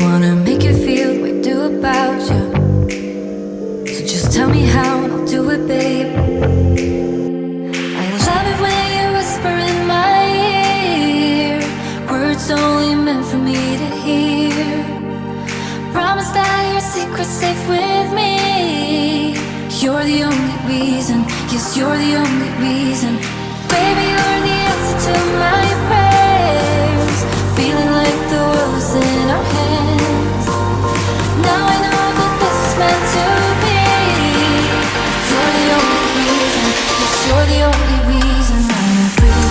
wanna make you feel the way I do about you. So just tell me how and I'll do it, babe. I love it when you whisper in my ear, words only meant for me to hear. Promise that your secret's safe with me. You're the only reason, yes, you're the only reason. Baby, you're the answer to my prayers. Feeling like the world's in our hands. Now I know that this is meant to be. You're the only reason, yes, you're the only reason I'm free.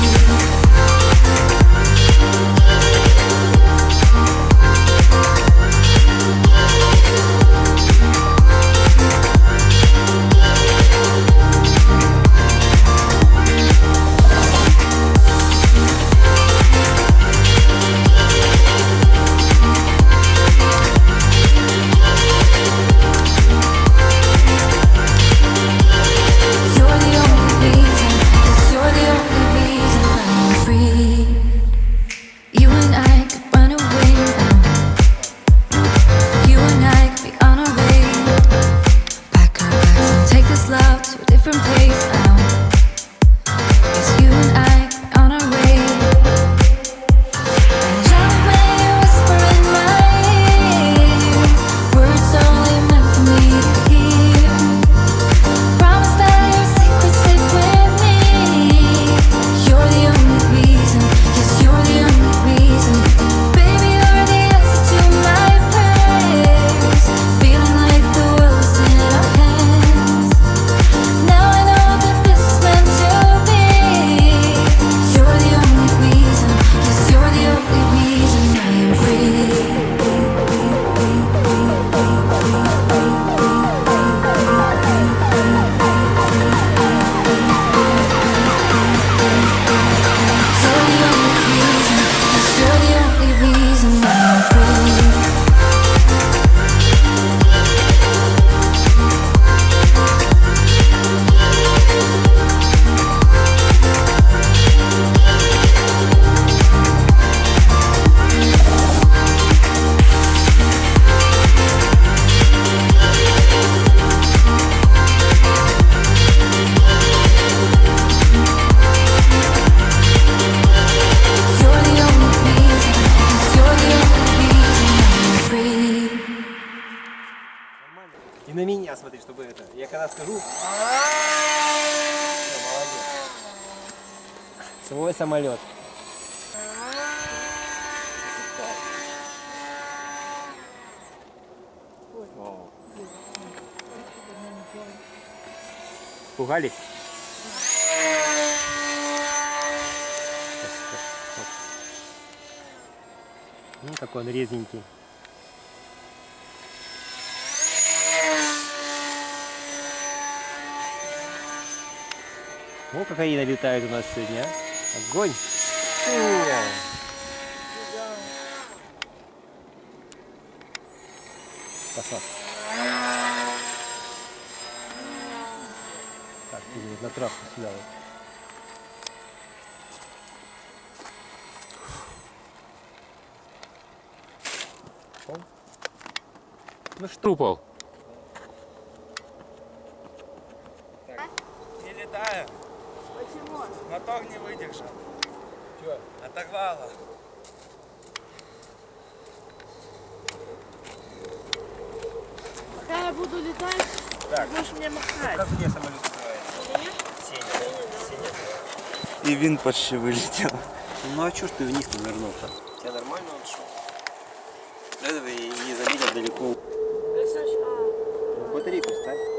И на меня смотри, чтобы это. Я когда скажу. Все, молодец. Свой самолет. Пугались? Ну, какой он резненький. О, кокаина летает у нас сегодня, а? Огонь! Посад. Так, иди на травку сюда вот. Ну что упал? Не летаю. Почему? Мотор не выдержал. Чё? Оторвало. Пока я буду летать, Так. ты будешь мне махать. Как мне самолет называется? Нет? Сеня. И винт почти вылетел. Ну а чё ж ты вниз повернулся? У тебя нормально он шел? Этого и не заметил далеко. Александр, Батарейку ставь.